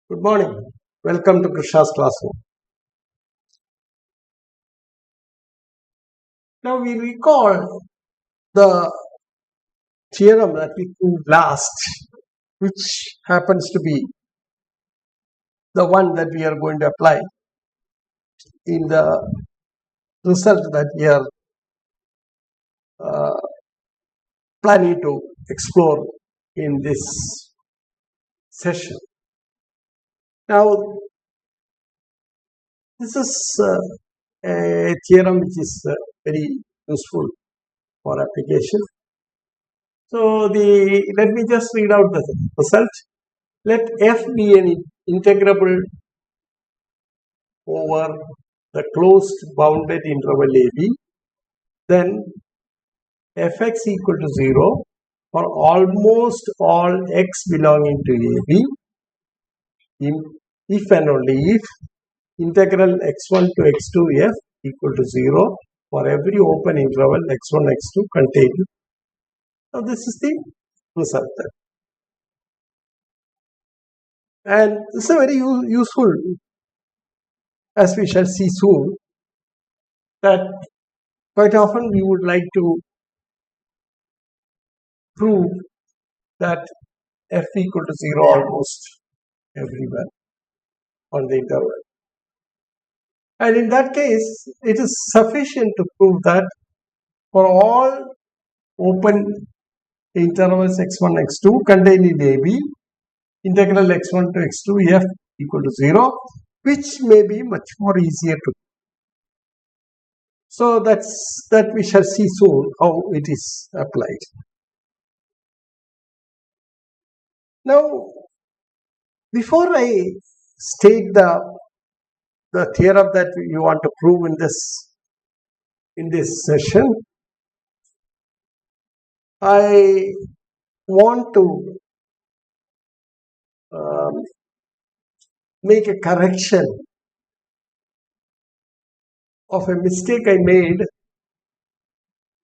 Good morning. Welcome to Krishna's classroom. Now we recall the theorem that we proved last, which happens to be the one that we are going to apply in the result that we are planning to explore in this session. Now, this is a theorem which is very useful for application. So, let me just read out the result. Let f be an integrable over the closed bounded interval AB, then fx equal to 0 for almost all x belonging to AB, if and only if integral x1 to x2 f equal to 0 for every open interval x1 x2 contained. So this is the result. And this is a very useful, as we shall see soon, that quite often we would like to prove that f equal to 0 almost everywhere on the interval. And in that case, it is sufficient to prove that for all open intervals x1, x2 contained in AB, integral x1 to x2 f equal to 0, which may be much more easier to do. So that we shall see soon how it is applied. Now, before I state the theorem that you want to prove in this session, I want to make a correction of a mistake I made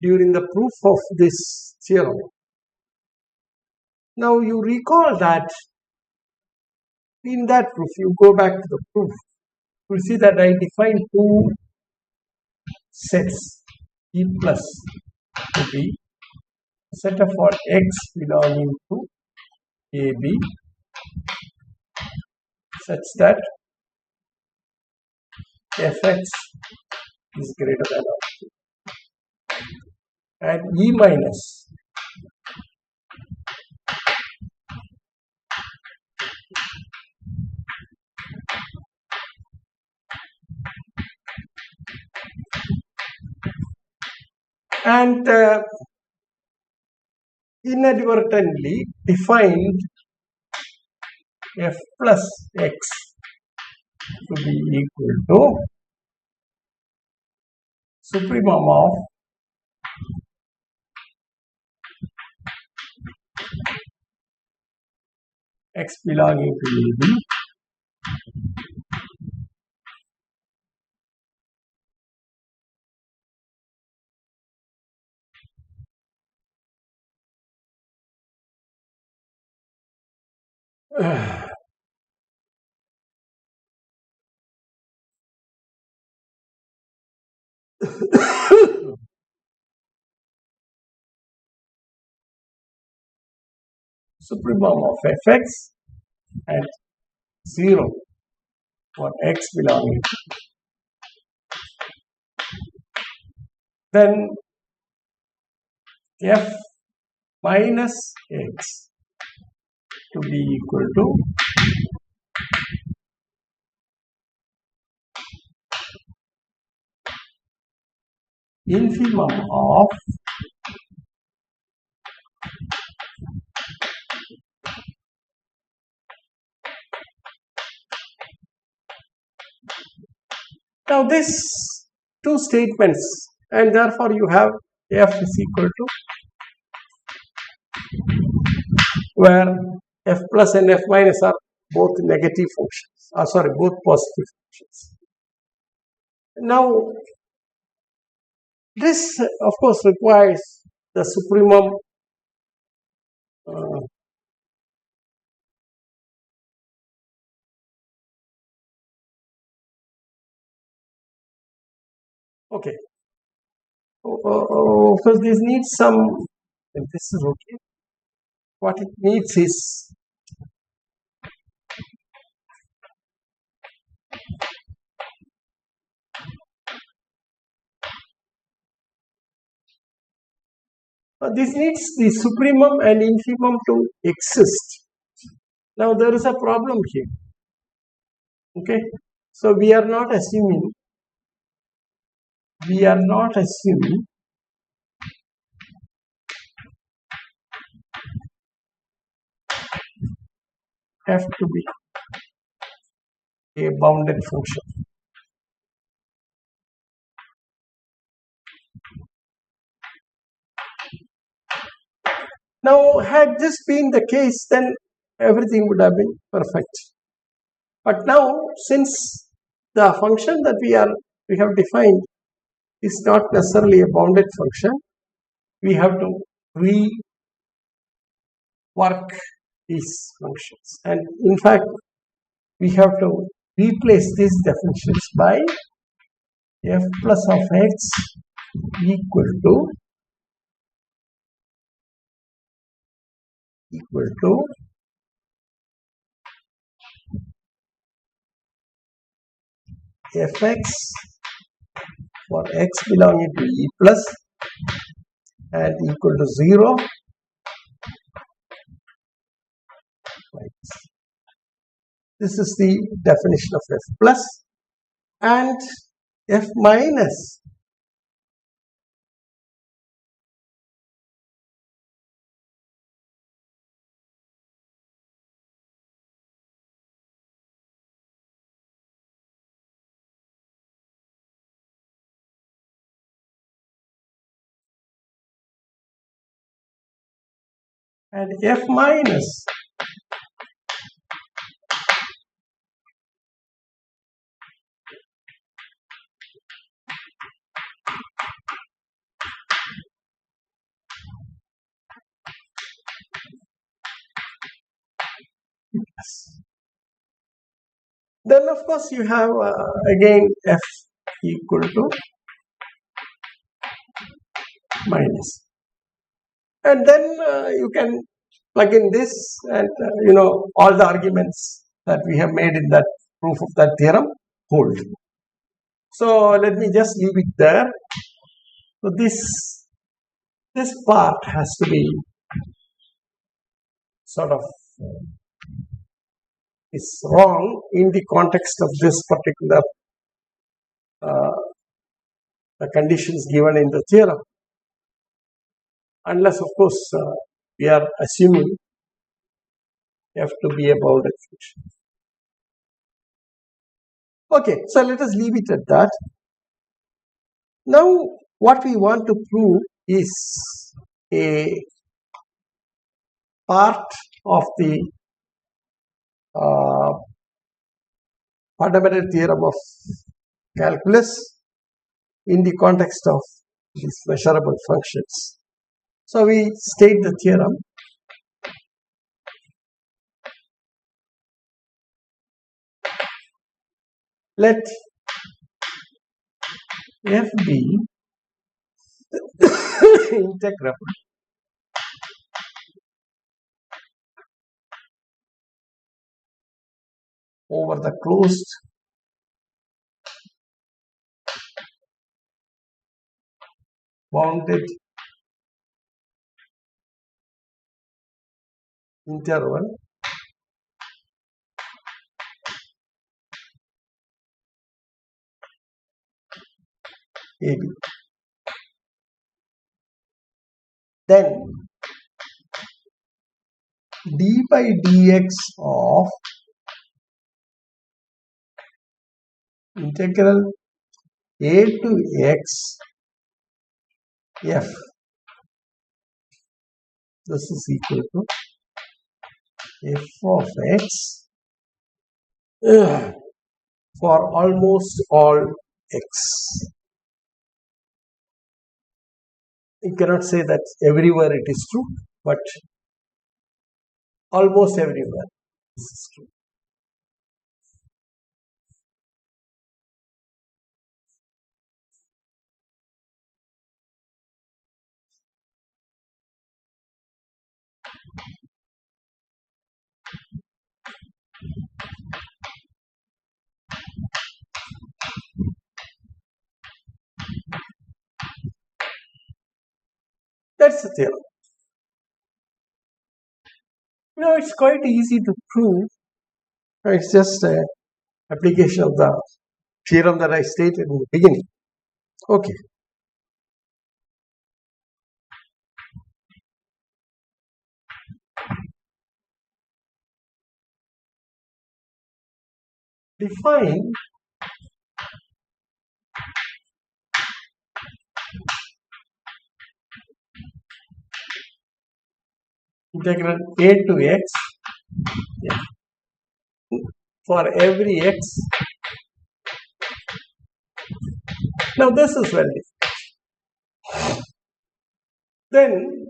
during the proof of this theorem. Now you recall that in that proof, you go back to the proof, you will see that I defined two sets, E plus to be a set of all x belonging to AB such that fx is greater than or equal, and E minus and inadvertently defined f plus x to be equal to supremum of x belonging to AB supremum of fx at 0 for x belonging to, then f minus x to be equal to infimum of now these two statements, and therefore you have f is equal to where f plus and f minus are both negative functions, both positive functions. Now, this of course requires the supremum Okay. Of course, this needs some. This is okay. What it needs is this needs the supremum and infimum to exist. Now there is a problem here. Okay, so we are not assuming f to be a bounded function. Now, had this been the case, then everything would have been perfect. But now, since the function that we have defined is not necessarily a bounded function, we have to rework these functions. And in fact, we have to replace these definitions by f plus of x equal to fx for x belonging to E plus and equal to 0. This is the definition of f plus, and f minus then of course you have again f equal to minus, and then you can plug in this, and all the arguments that we have made in that proof of that theorem hold. So let me just leave it there. So this part has to be sort of is wrong in the context of this particular the conditions given in the theorem, unless of course we are assuming f to be a bounded function. Okay, so let us leave it at that. Now what we want to prove is a part of the fundamental theorem of calculus in the context of these measurable functions. So we state the theorem. Let f be integrable over the closed bounded interval AB. Then d by dx of integral a to x f, this is equal to f of x for almost all x. You cannot say that everywhere it is true, but almost everywhere this is true. That's the theorem. It's quite easy to prove. It's just an application of the theorem that I stated in the beginning. Okay. Define integral a to x for every x. Now this is well defined. Then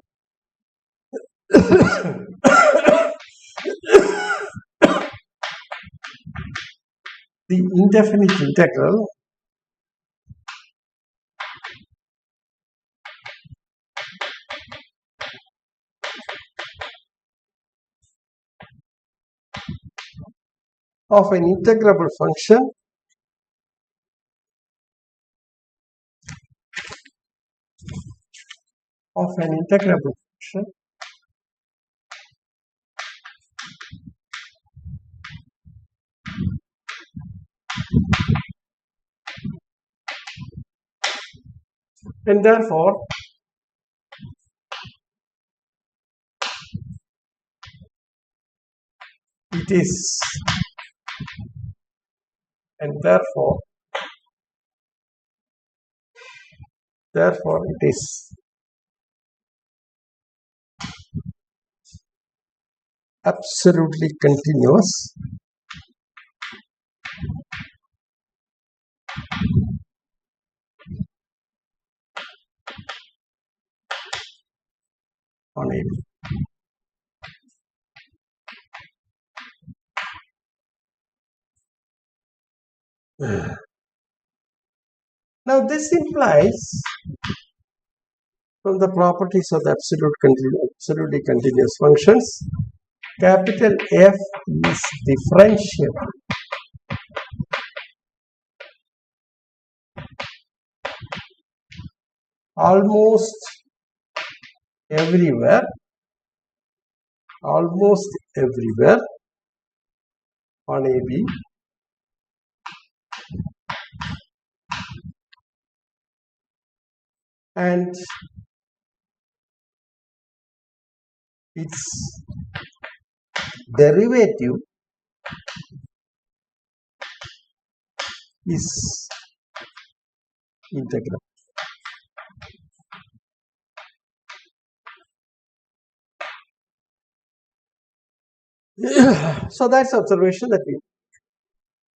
the indefinite integral of an integrable function and therefore it is it is absolutely continuous on AB. Now this implies from the properties of the absolutely continuous functions, capital F is differentiable almost everywhere on AB and its derivative is integral. So that's observation that we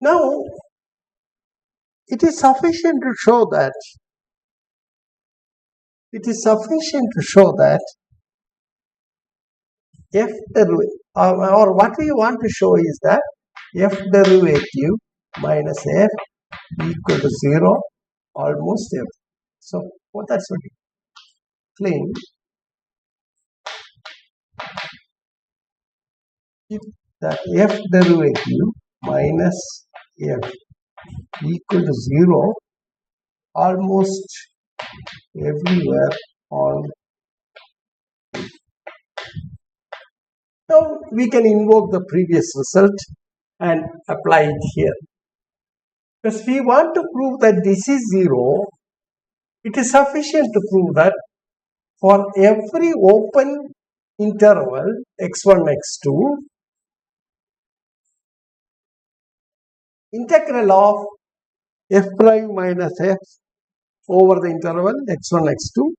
now it is sufficient to show that f derivative or what we want to show is that f derivative minus f equal to 0 almost everywhere. So that's what we claim. If that f derivative minus f equal to 0 almost everywhere on. Now we can invoke the previous result and apply it here. Because we want to prove that this is 0, it is sufficient to prove that for every open interval x1, x2, integral of f prime minus f over the interval x1, x2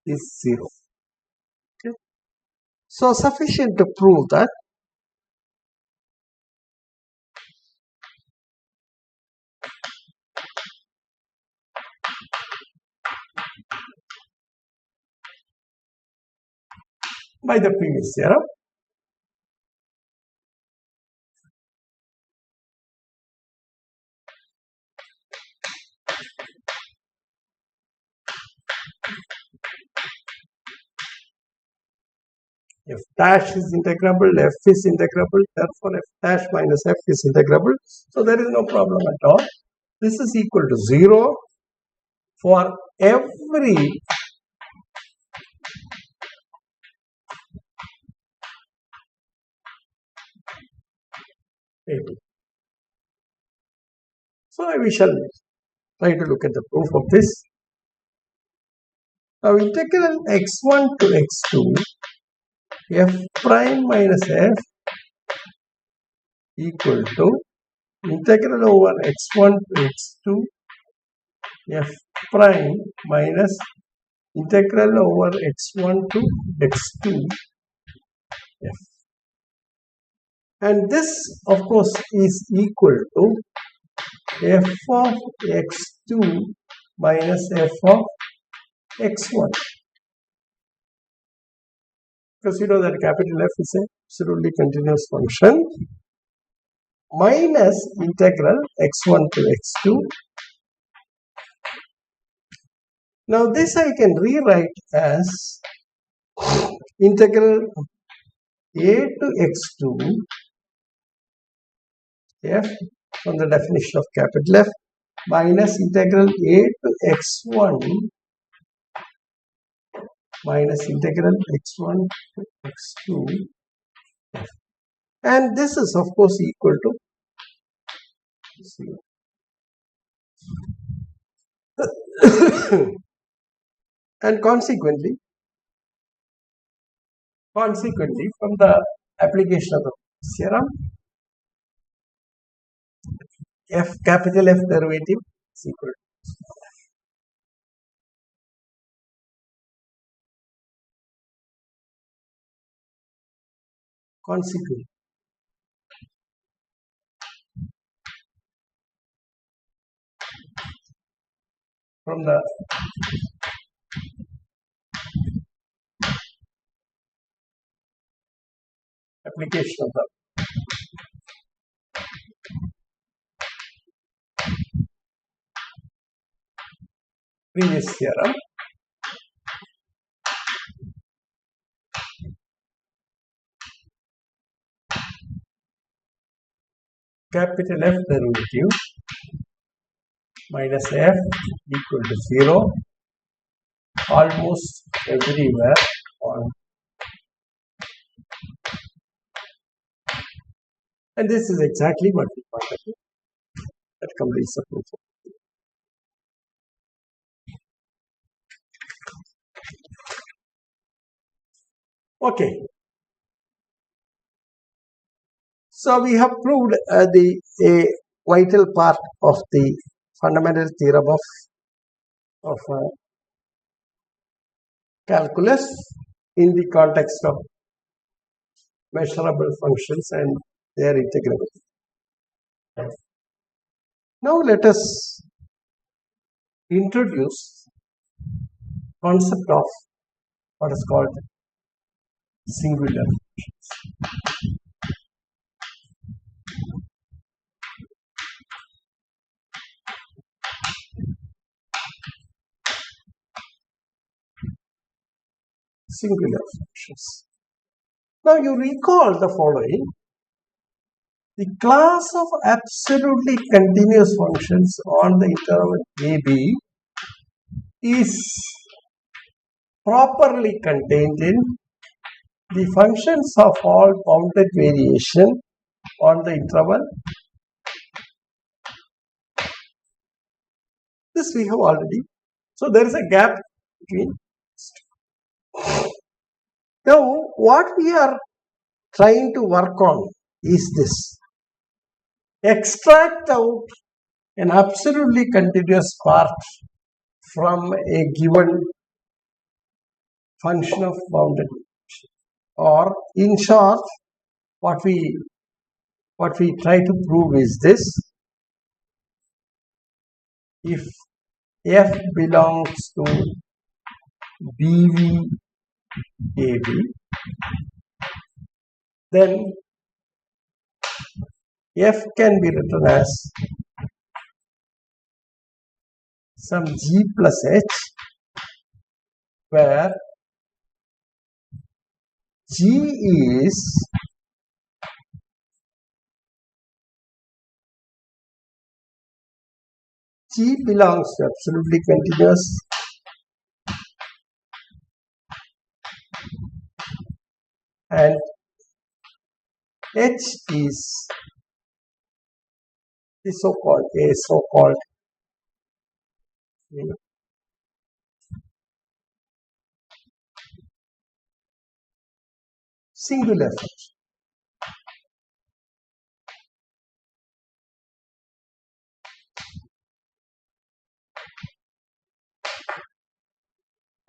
is 0. Okay. So sufficient to prove that by the previous theorem. F dash is integrable, f is integrable, therefore f dash minus f is integrable. So there is no problem at all. This is equal to 0 for every AB. So we shall try to look at the proof of this. Now integral x1 to x2 f prime minus f equal to integral over x1 to x2 f prime minus integral over x1 to x2 f. And this of course is equal to f of x2 minus f of x1. Because you know that capital F is a absolutely continuous function minus integral x1 to x2. Now this I can rewrite as integral a to x2 f from the definition of capital F minus integral a to x1 minus integral x1 to x2 f. And this is of course equal to 0. And consequently from the application of the theorem, f capital F derivative is equal to small f. Consequently, from the application of the previous theorem, capital F derivative minus f equal to 0 almost everywhere on, and this is exactly what we wanted to. That completes the proof. Okay. So we have proved a vital part of the fundamental theorem of calculus in the context of measurable functions and their integrability. Now let us introduce concept of what is called singular functions. Singular functions. Now you recall the following. The class of absolutely continuous functions on the interval AB is properly contained in the functions of all bounded variation on the interval. This we have already. So there is a gap between. Now what we are trying to work on is this. Extract out an absolutely continuous part from a given function of bounded variation. Or in short, what we try to prove is this. If f belongs to BV AB, then f can be written as some g plus h, where g is g belongs to absolutely continuous and h is the so-called you know, singular function.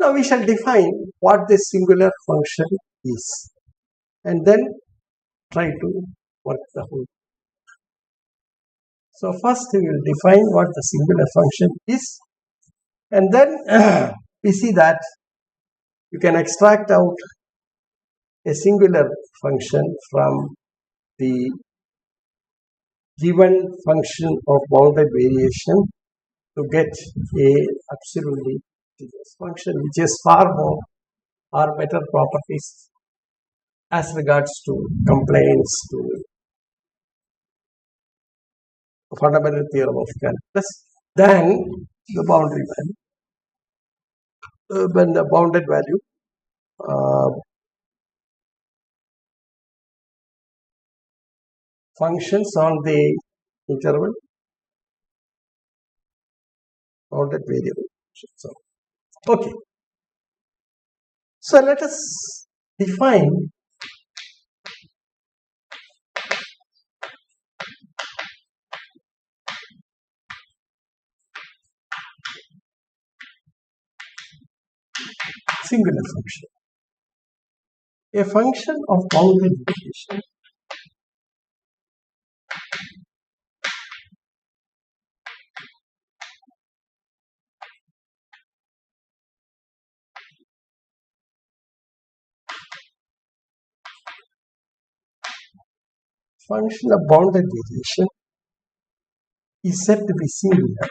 Now we shall define what this singular function is and then try to work the whole. So first we will define what the singular function is, and then we see that you can extract out a singular function from the given function of bounded variation to get a absolutely continuous function which has far more or better properties as regards to compliance to the fundamental theorem of calculus than the boundary value. When the bounded value functions on the interval bounded variable. So, okay. So let us define singular function. A function of bounded variation is said to be singular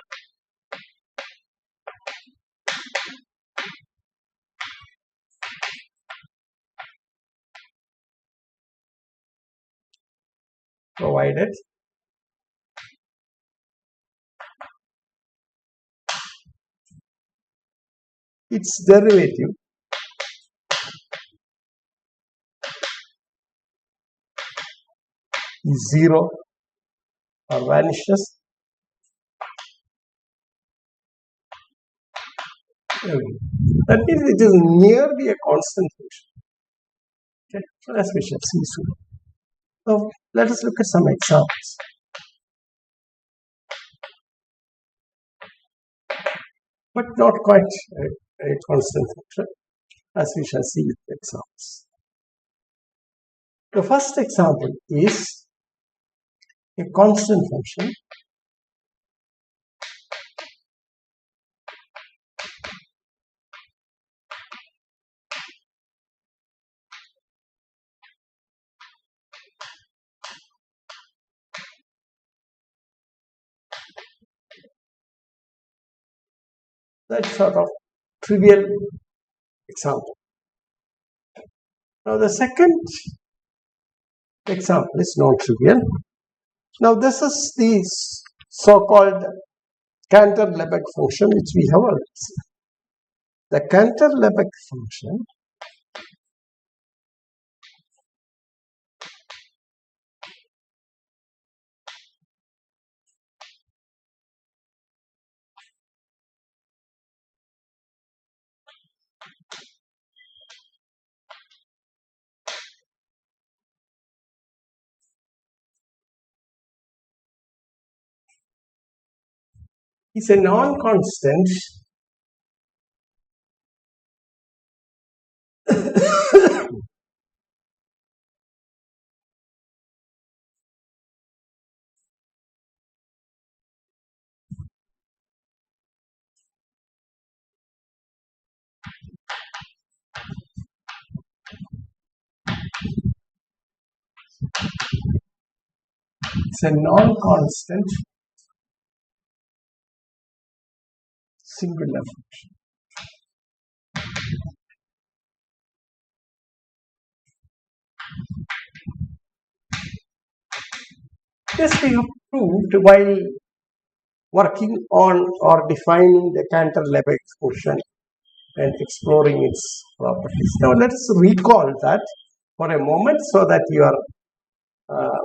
provided its derivative is zero or vanishes everywhere. That means it is nearly a constant function. Okay, so as we shall see soon. So let us look at some examples. But not quite a constant function, as we shall see with examples. The first example is a constant function that's sort of trivial example. Now the second example is non-trivial. Now this is the so-called Cantor-Lebesgue function which we have already seen. The Cantor-Lebesgue function is a non-constant singular function. This we have proved while working on or defining the Cantor-Lebesgue function and exploring its properties. Now let us recall that for a moment so that you are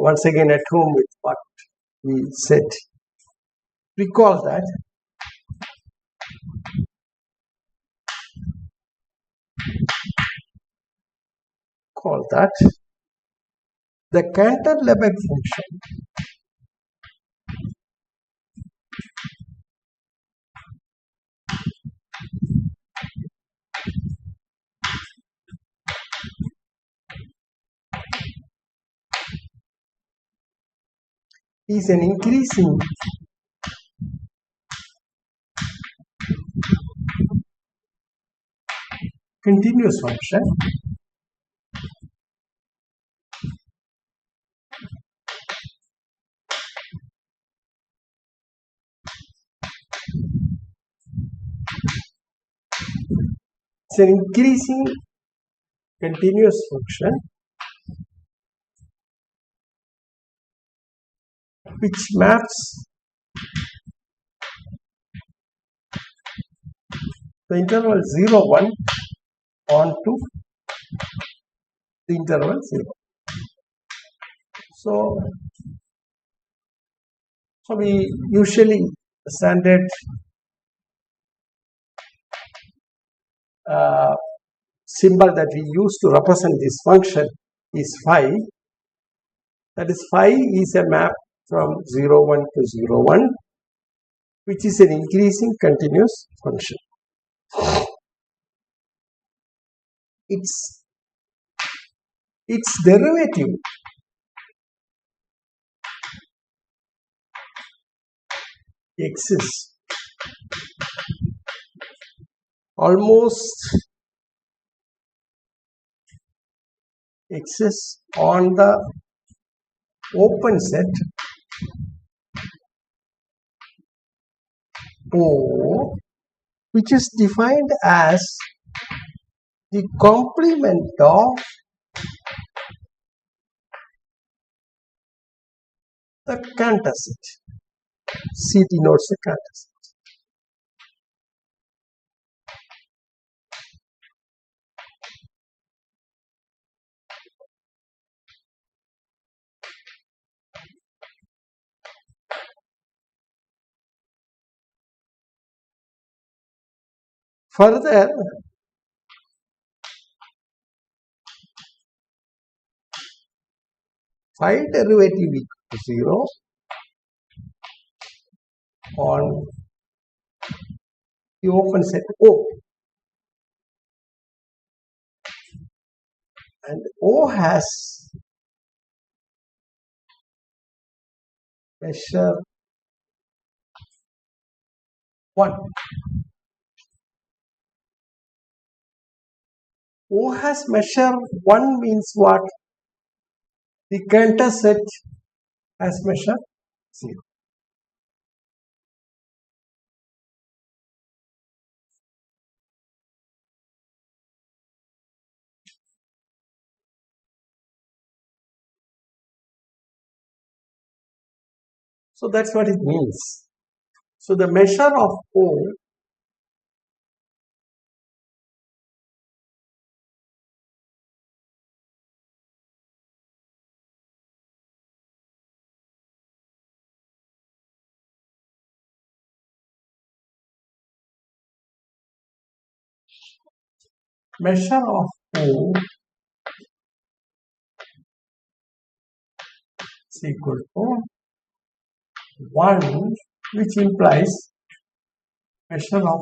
once again at home with what we said. Recall that the Cantor-Lebesgue function is an increasing continuous function which maps the interval 0, 1 onto the interval 0. So we usually standard symbol that we use to represent this function is phi. That is, phi is a map from 0, 1 to 0, 1, which is an increasing continuous function. Its derivative exists on the open set O, which is defined as the complement of the Cantor set. C denotes the Cantor set. Further, phi derivative equal to 0 on the open set O, and O has measure 1. O has measure 1 means what? The Cantor set has measure 0. So that's what it means. So the measure of O is equal to 1, which implies measure of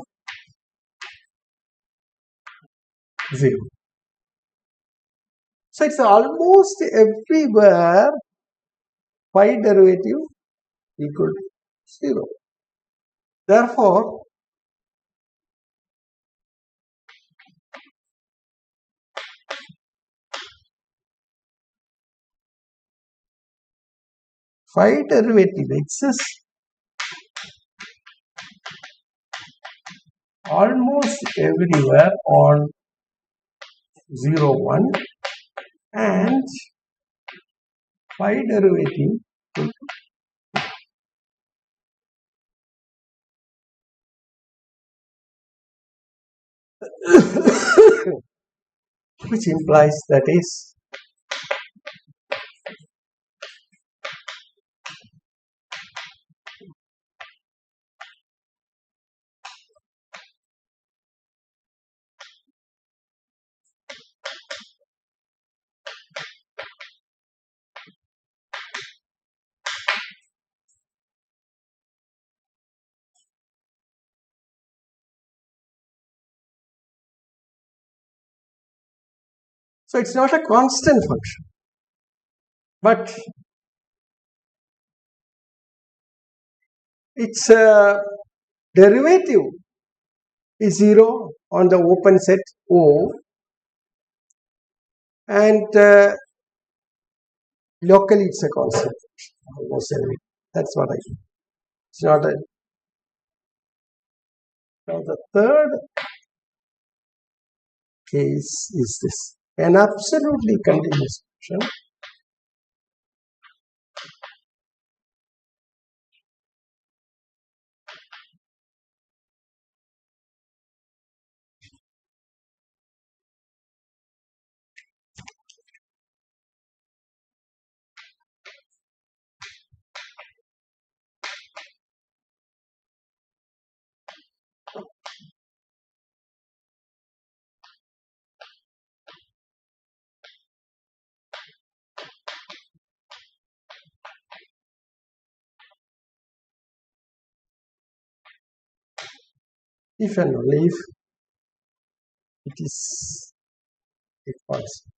0. So it's almost everywhere phi derivative equal to 0. Therefore, phi derivative exists almost everywhere on 0, 1, and phi derivative which implies that is So it's not a constant function, but its derivative is 0 on the open set O, and locally it's a constant function almost every. That's what I mean. It's not a. Now the third case is this: an absolutely continuous function if and only if it is a constant.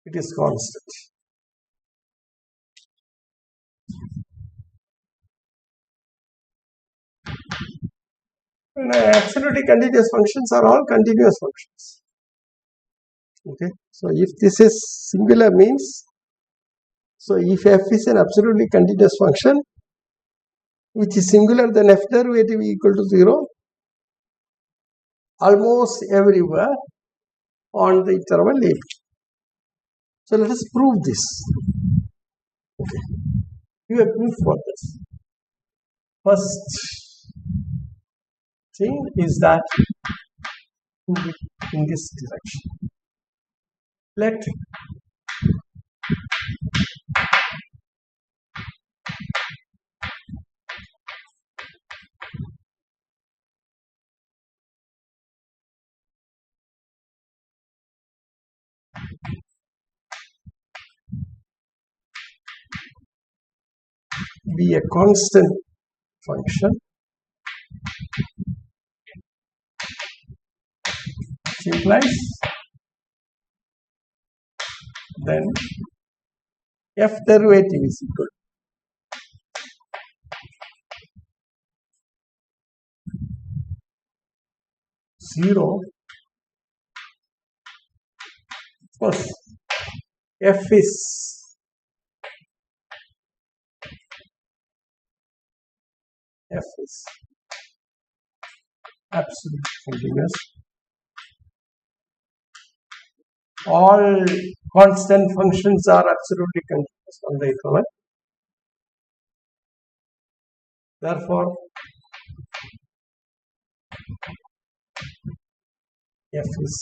It is constant. Absolutely continuous functions are all continuous functions. Okay, so if this is singular means, so if f is an absolutely continuous function which is singular, then f derivative equal to 0 almost everywhere on the interval a. So let us prove this. Okay, give a proof for this. First thing is that in this direction, let be a constant function which implies then f derivative is equal to 0. Of course, f is absolutely continuous. All constant functions are absolutely continuous on the interval. Therefore, f is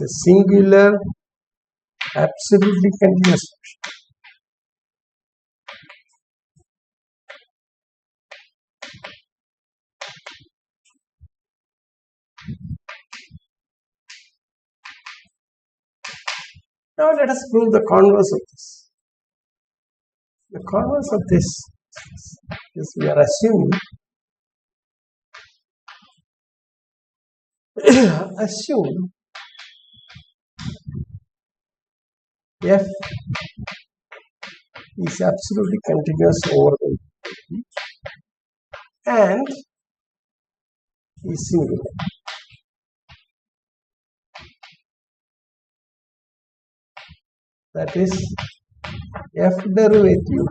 a singular absolutely continuous function. Now let us prove the converse of this. The converse of this is we are assuming assume f is absolutely continuous over the and is singular. That is f derivative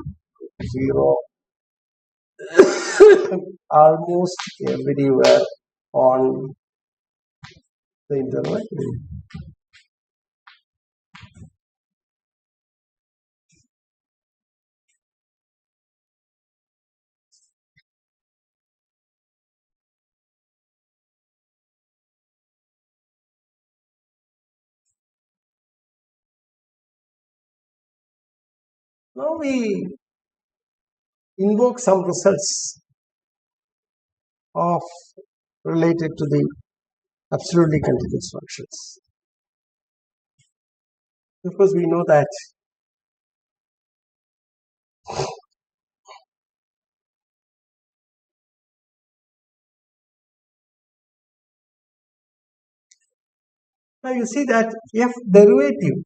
0 almost everywhere on the interval. Now we invoke some results of related to the absolutely continuous functions. Of course, we know that now you see that f derivative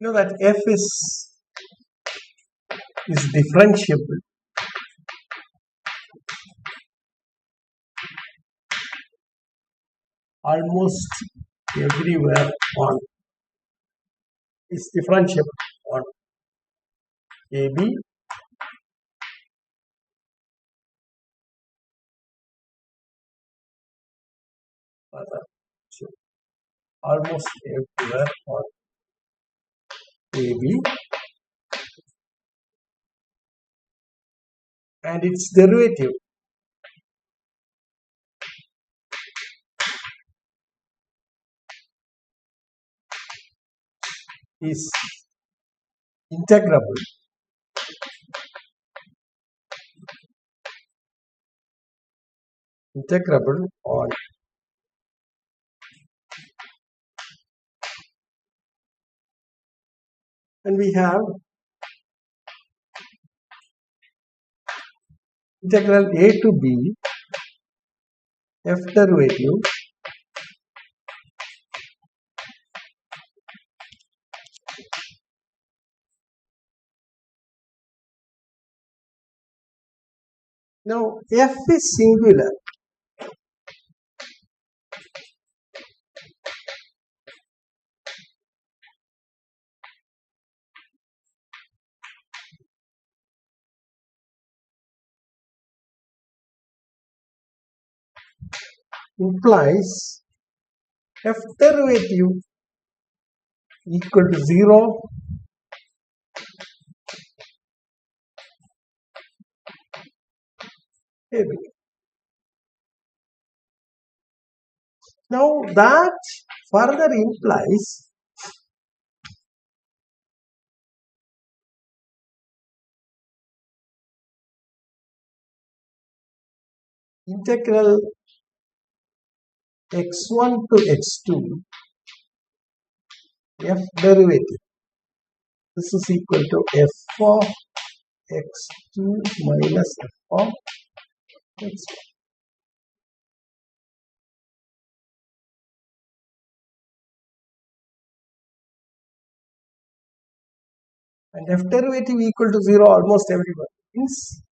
you know that f is differentiable almost everywhere on is differentiable on AB almost everywhere on AB, and its derivative is integrable on and we have integral a to b f derivative now f is singular implies f derivative equal to 0 everywhere. Now that further implies integral x1 to x2 f derivative. This is equal to f of x2 minus f of x1. And f derivative equal to 0 almost everywhere means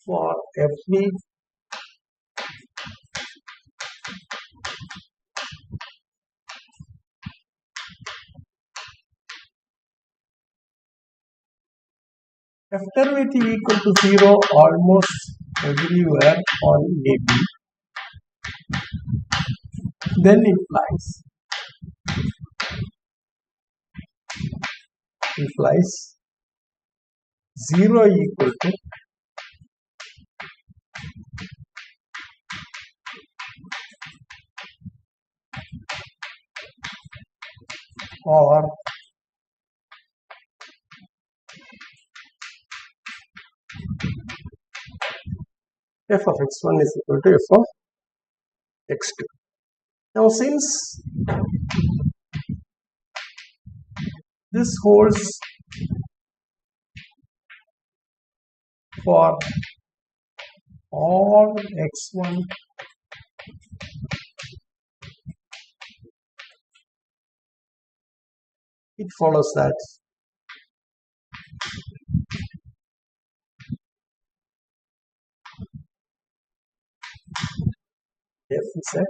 for every f derivative equal to 0 almost everywhere on AB then implies 0 equal to or f of x1 is equal to f of x2. Now since this holds for all x1 it follows that f is a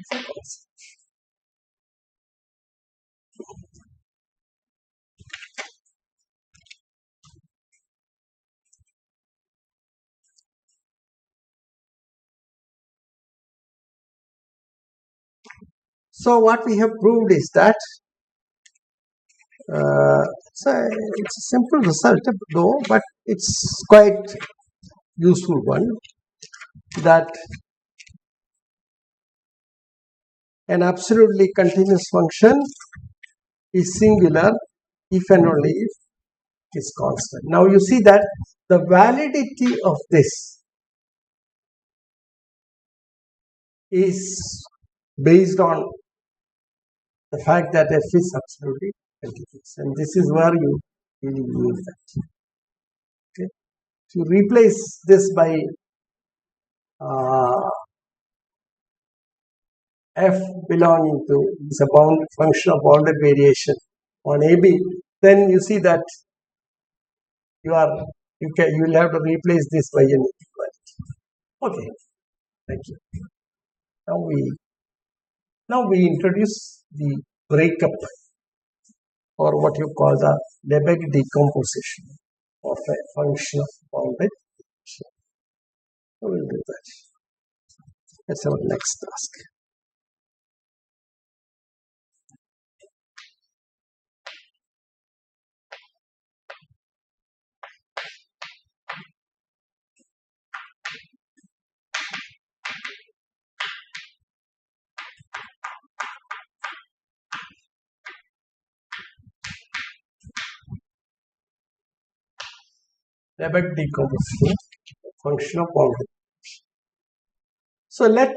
constant. So what we have proved is that it's a simple result though, but it's quite useful one, that an absolutely continuous function is singular if and only if it is constant. Now you see that the validity of this is based on the fact that f is absolutely continuous, and this is where you really use that. Okay, to replace this by f belonging to is a function of bounded variation on AB, then you see that you will have to replace this by an equality. Okay, thank you. Now we introduce the breakup, or what you call the Lebesgue decomposition of a function of bounded variation. So we'll do that. That's our next task. Lebesgue decomposition, function of bounded. So let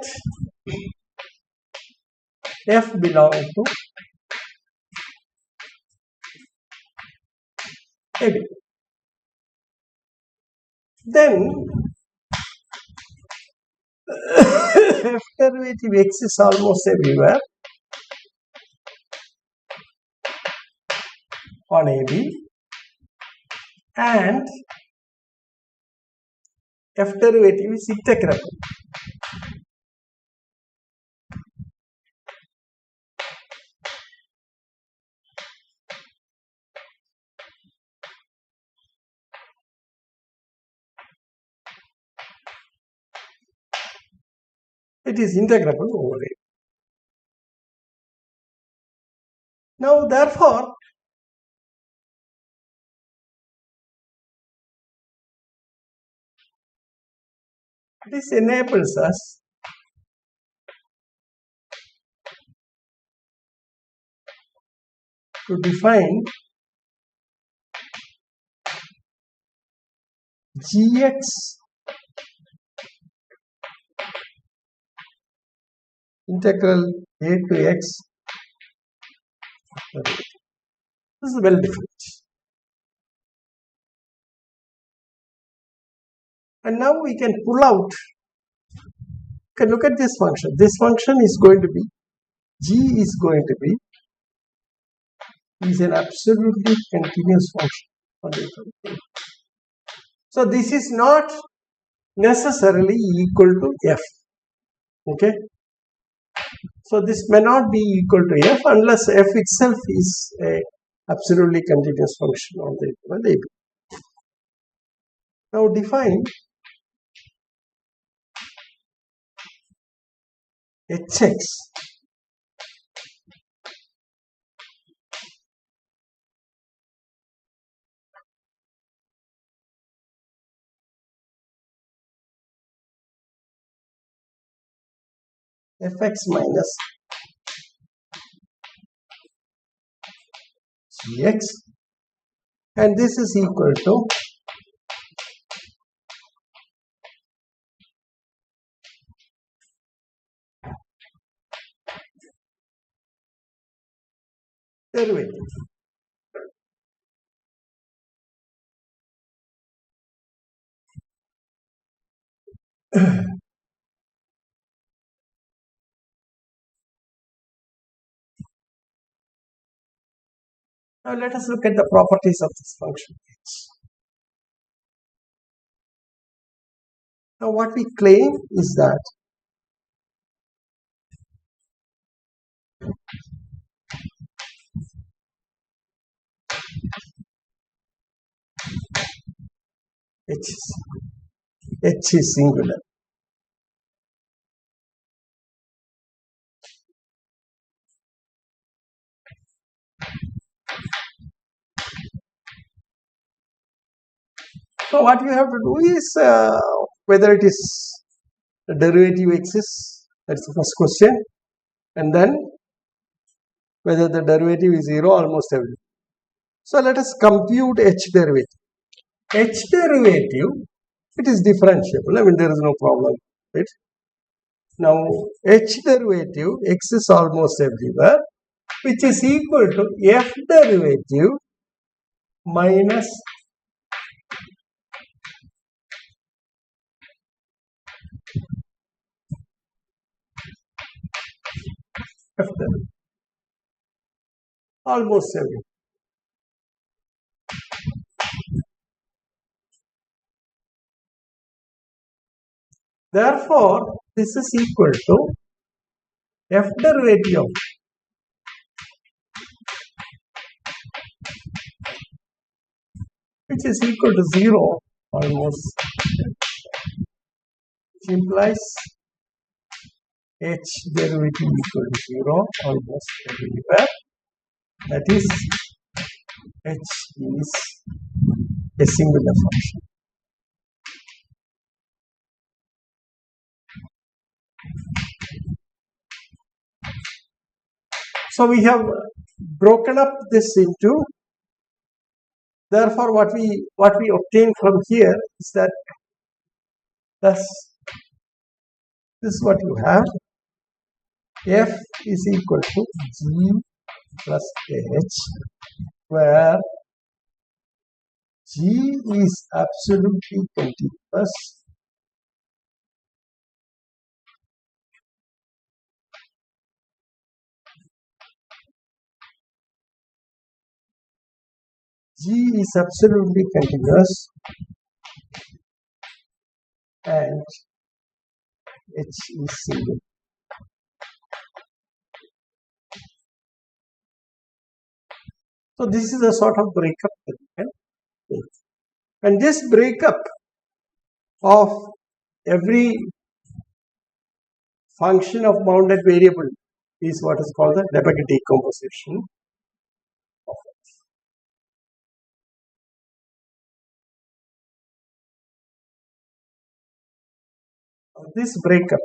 f belong to AB. Then f derivative x is almost everywhere on AB, and f derivative is integrable. It is integrable over A. Now, therefore, this enables us to define Gx integral A to x. This is well defined. And now we can pull out, you can look at this function. This function is going to be, G is going to be, is an absolutely continuous function. So this is not necessarily equal to f. Okay. So this may not be equal to f unless f itself is a absolutely continuous function on the interval AB. Now define Hx fx minus gx, and this is equal to derivative. Now let us look at the properties of this function h. Now what we claim is that h is singular. So what you have to do is whether it is the derivative exists, that's the first question, and then whether the derivative is 0 almost everything. So let us compute h derivative. H derivative, it is differentiable. I mean, there is no problem, right? Now, h derivative exists almost everywhere, which is equal to f derivative minus f derivative. Almost everywhere. Therefore, this is equal to f derivative of which is equal to 0 almost, which implies h derivative equal to 0 almost everywhere. That is, h is a singular function. So we have broken up this into, therefore what we obtain from here is that thus this is what you have, f is equal to g plus h, where g is absolutely continuous G is absolutely continuous and H is single. So this is a sort of breakup that you can make. And this breakup of every function of bounded variable is what is called the Lebesgue decomposition of it. This breakup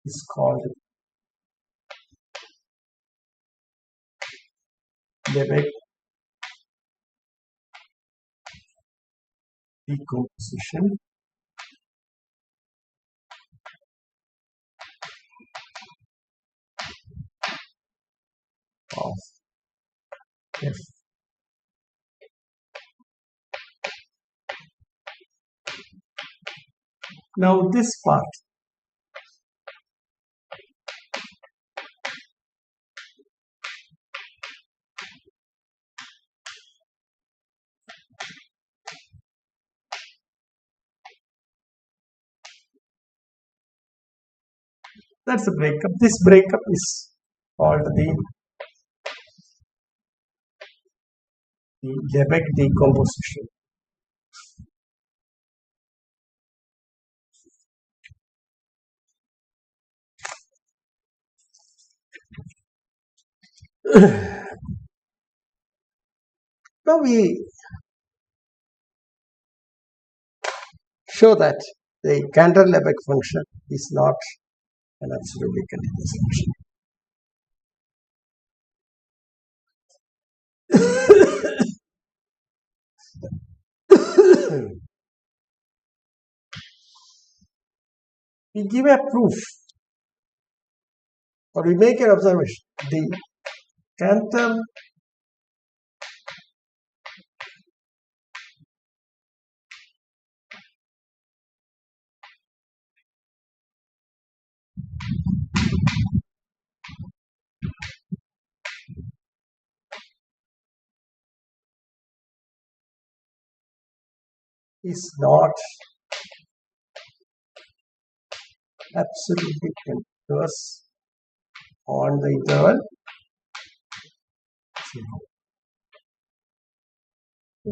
is called Lebesgue decomposition of F. Now this part, that's the breakup. This breakup is called the Lebesgue decomposition. Now we show that the Cantor-Lebesgue function is not an absolutely continuous function. We give a proof or we make an observation. The Cantor is not absolutely continuous on the interval 0.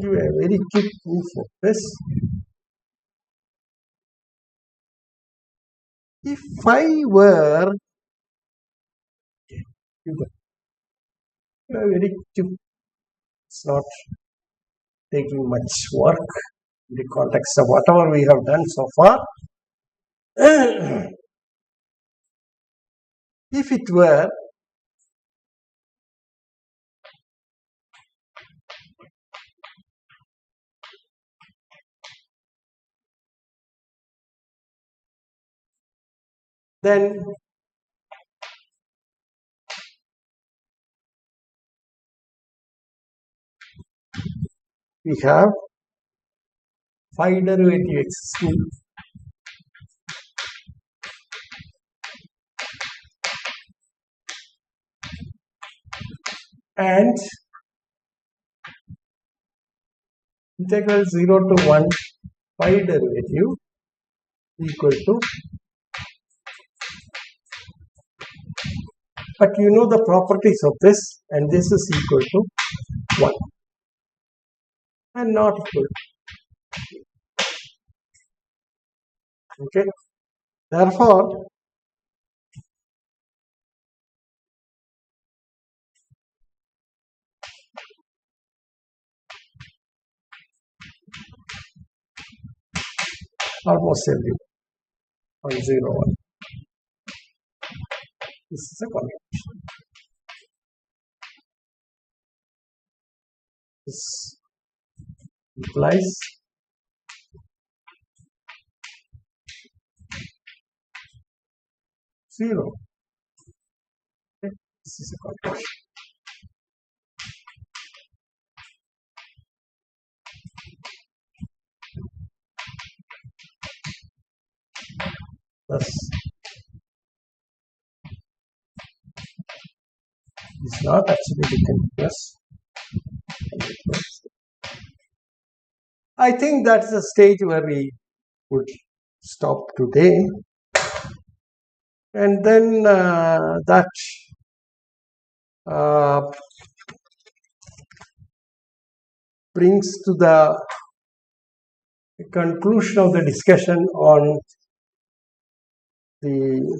Give a very quick proof of this. If I were very quick, it's not taking much work in the context of whatever we have done so far. If it were then we have phi derivative existing and integral 0 to 1 phi derivative equal to, but you know the properties of this, and this is equal to 1 and not equal to. Okay, therefore almost every on 0 1. This is a contradiction. This implies zero. Okay. This is a contradiction. Thus, is not actually continuous. I think that's the stage where we would stop today, and then that brings to the conclusion of the discussion on the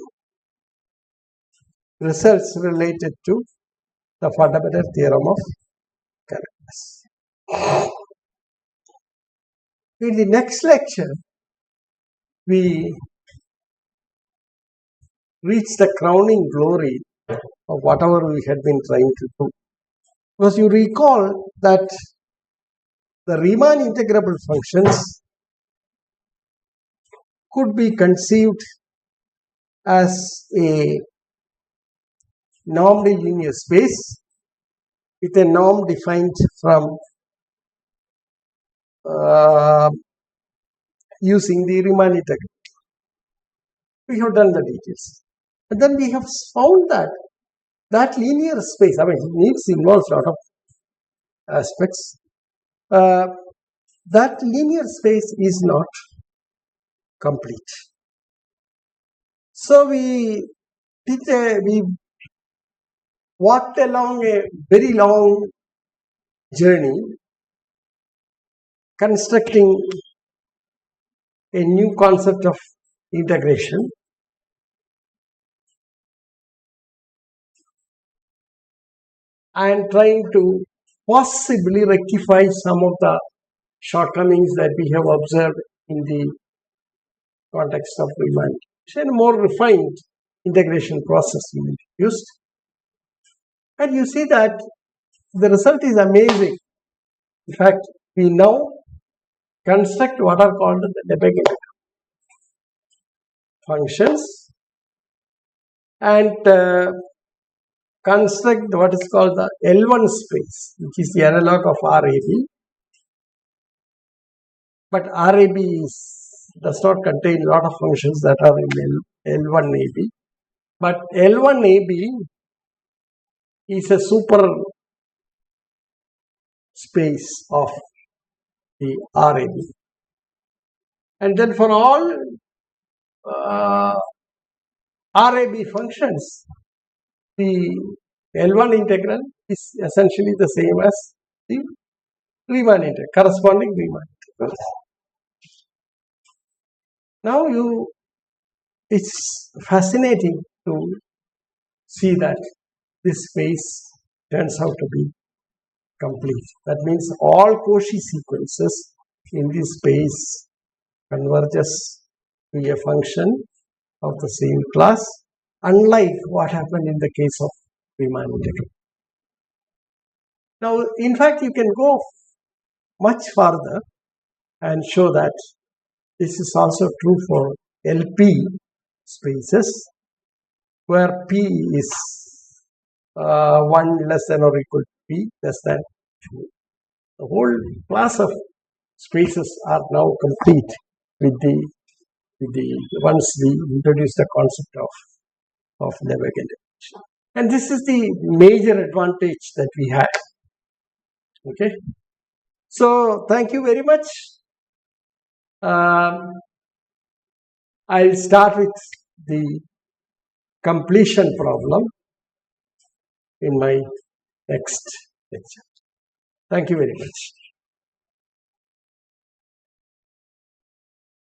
results related to the fundamental theorem of calculus. In the next lecture, we reach the crowning glory of whatever we had been trying to do. Because you recall that the Riemann integrable functions could be conceived as a normed linear space with a norm defined from using the Riemann integral. We have done the details. And then we have found that that linear space, I mean, it involves a lot of aspects. That linear space is not complete. So we walked along a very long journey, constructing a new concept of integration. And trying to possibly rectify some of the shortcomings that we have observed in the context of Riemann. A more refined integration process we used. And you see that the result is amazing. In fact, we now construct what are called the Lebesgue functions and construct what is called the L1 space, which is the analog of RAB. But RAB does not contain a lot of functions that are in L1AB. But L1AB is a super space of the RAB. And then for all RAB functions, the L1 integral is essentially the same as the Riemann integral, corresponding Riemann integral. Now it's fascinating to see that this space turns out to be complete. That means all Cauchy sequences in this space converges to a function of the same class, unlike what happened in the case of Riemann integral. Now, in fact, you can go much farther and show that this is also true for LP spaces, where P is 1 less than or equal to P less than 2. The whole class of spaces are now complete with the once we introduce the concept of Lebesgue. And this is the major advantage that we had. Okay. So thank you very much. I'll start with the completion problem in my next lecture. Thank you very much.